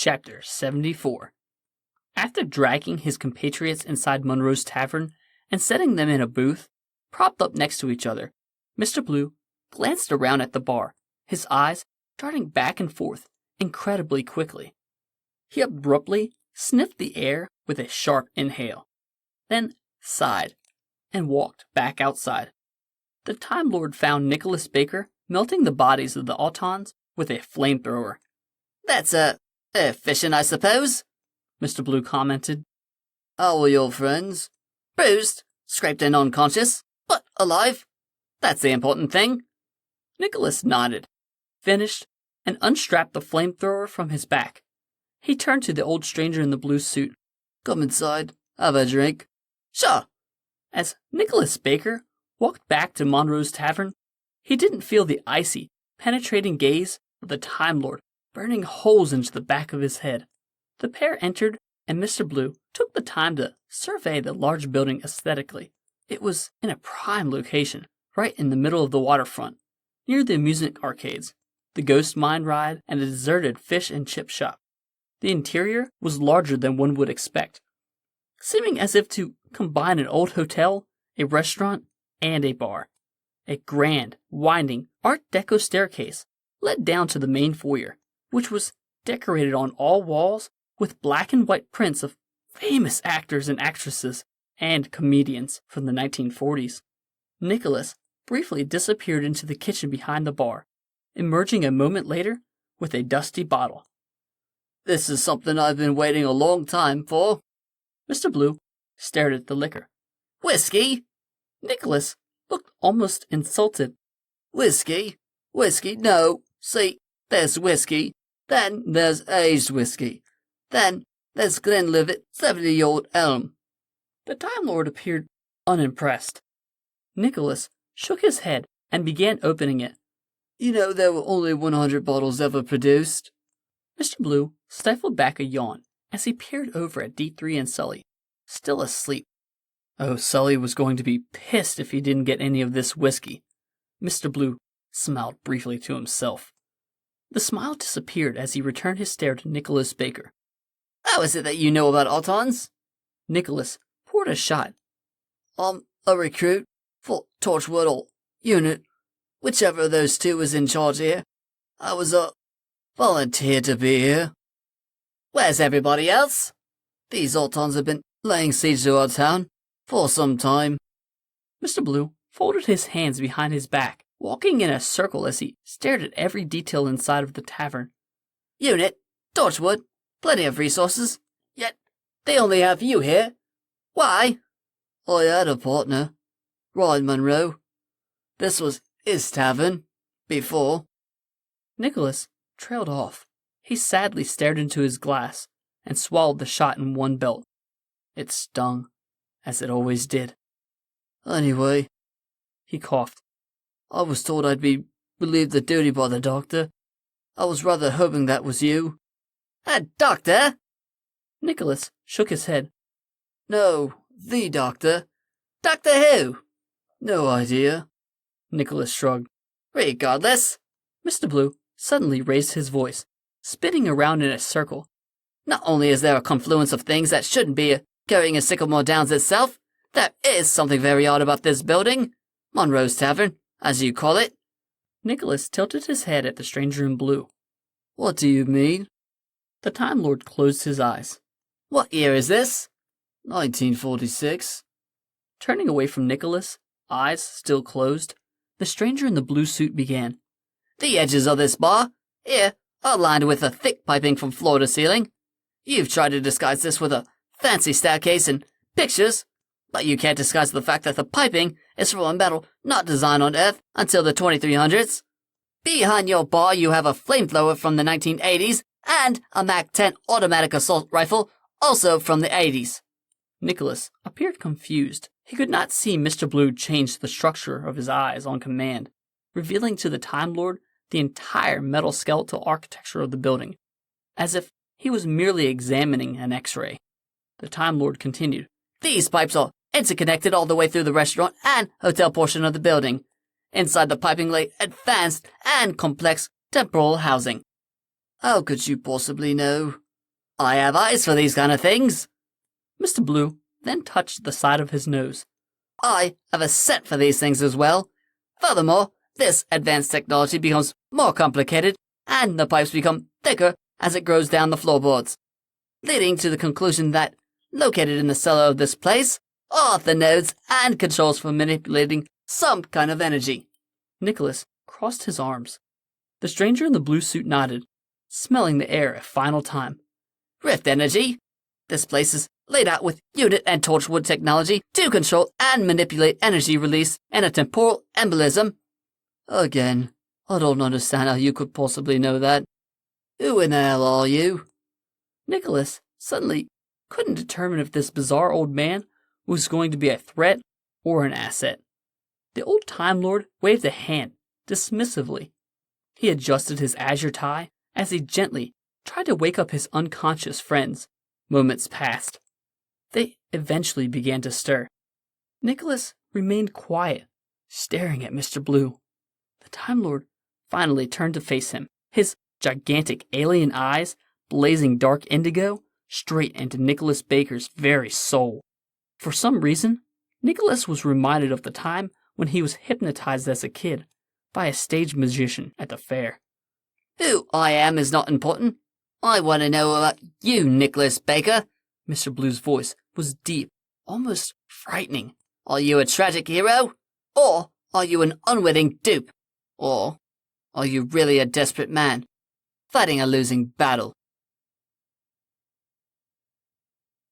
Chapter 74. After dragging his compatriots inside Monroe's tavern and setting them in a booth, propped up next to each other, Mr. Blue glanced around at the bar, his eyes darting back and forth incredibly quickly. He abruptly sniffed the air with a sharp inhale, then sighed and walked back outside. The Time Lord found Nicholas Baker melting the bodies of the Autons with a flamethrower. "That's, efficient, I suppose," Mr. Blue commented. "How are your friends?" "Bruised, scraped and unconscious, but alive. That's the important thing." Nicholas nodded, finished, and unstrapped the flamethrower from his back. He turned to the old stranger in the blue suit. "Come inside, have a drink." "Sure." As Nicholas Baker walked back to Monroe's tavern, he didn't feel the icy, penetrating gaze of the Time Lord burning holes into the back of his head. The pair entered, and Mr. Blue took the time to survey the large building aesthetically. It was in a prime location, right in the middle of the waterfront, near the amusement arcades, the ghost mine ride, and a deserted fish and chip shop. The interior was larger than one would expect, seeming as if to combine an old hotel, a restaurant, and a bar. A grand, winding Art Deco staircase led down to the main foyer, which was decorated on all walls with black and white prints of famous actors and actresses and comedians from the 1940s. Nicholas briefly disappeared into the kitchen behind the bar, emerging a moment later with a dusty bottle. "This is something I've been waiting a long time for." Mr. Blue stared at the liquor. "Whiskey?" Nicholas looked almost insulted. "Whiskey? Whiskey? No. See, there's whiskey. Then there's aged whiskey. Then there's Glenlivet 70-year-old elm." The Time Lord appeared unimpressed. Nicholas shook his head and began opening it. "You know there were only 100 bottles ever produced." Mr. Blue stifled back a yawn as he peered over at D3 and Sully, still asleep. Oh, Sully was going to be pissed if he didn't get any of this whiskey. Mr. Blue smiled briefly to himself. The smile disappeared as he returned his stare to Nicholas Baker. "How is it that you know about Autons?" Nicholas poured a shot. "I'm a recruit for Torchwood or Unit, whichever of those two is in charge here. I was volunteered to be here." "Where's everybody else?" "These Autons have been laying siege to our town for some time." Mr. Blue folded his hands behind his back, walking in a circle as he stared at every detail inside of the tavern. "Unit, Torchwood, plenty of resources, yet they only have you here. Why?" "I had a partner, Ryan Monroe. This was his tavern, before." Nicholas trailed off. He sadly stared into his glass and swallowed the shot in one gulp. It stung, as it always did. "Anyway," he coughed, "I was told I'd be relieved of duty by the doctor. I was rather hoping that was you." "A doctor?" Nicholas shook his head. "No, the doctor." "Doctor who?" "No idea." Nicholas shrugged. "Regardless." Mr. Blue suddenly raised his voice, spinning around in a circle. "Not only is there a confluence of things that shouldn't be occurring in Sycamore Downs itself, there is something very odd about this building. Monroe's Tavern, as you call it." Nicholas tilted his head at the stranger in blue. "What do you mean?" The Time Lord closed his eyes. "What year is this?" 1946. Turning away from Nicholas, eyes still closed, the stranger in the blue suit began. "The edges of this bar, here, are lined with a thick piping from floor to ceiling. You've tried to disguise this with a fancy staircase and pictures, but you can't disguise the fact that the piping is from a metal not designed on Earth until the 2300s. Behind your bar you have a flamethrower from the 1980s and a MAC-10 automatic assault rifle, also from the 80s. Nicholas appeared confused. He could not see Mr. Blue change the structure of his eyes on command, revealing to the Time Lord the entire metal skeletal architecture of the building, as if he was merely examining an X-ray. The Time Lord continued. "These pipes are interconnected all the way through the restaurant and hotel portion of the building. Inside the piping lay advanced and complex temporal housing." "How could you possibly know?" I have eyes for these kind of things. Mr. Blue then touched the side of his nose. I have a scent for these things as well. Furthermore, this advanced technology becomes more complicated, and the pipes become thicker as it grows down the floorboards, leading to the conclusion that, located in the cellar of this place, are the nodes and controls for manipulating some kind of energy. Nicholas crossed his arms. The stranger in the blue suit nodded, smelling the air a final time. Rift energy. This place is laid out with unit and torchwood technology to control and manipulate energy release and a temporal embolism. Again, I don't understand how you could possibly know that. Who in the hell are you? Nicholas suddenly couldn't determine if this bizarre old man was going to be a threat or an asset. The old Time Lord waved a hand dismissively. He adjusted his azure tie as he gently tried to wake up his unconscious friends. Moments passed. They eventually began to stir. Nicholas remained quiet, staring at Mr. Blue. The Time Lord finally turned to face him, his gigantic alien eyes blazing dark indigo straight into Nicholas Baker's very soul. For some reason, Nicholas was reminded of the time when he was hypnotized as a kid by a stage magician at the fair. Who I am is not important. I want to know about you, Nicholas Baker. Mr. Blue's voice was deep, almost frightening. Are you a tragic hero? Or are you an unwitting dupe? Or are you really a desperate man, fighting a losing battle?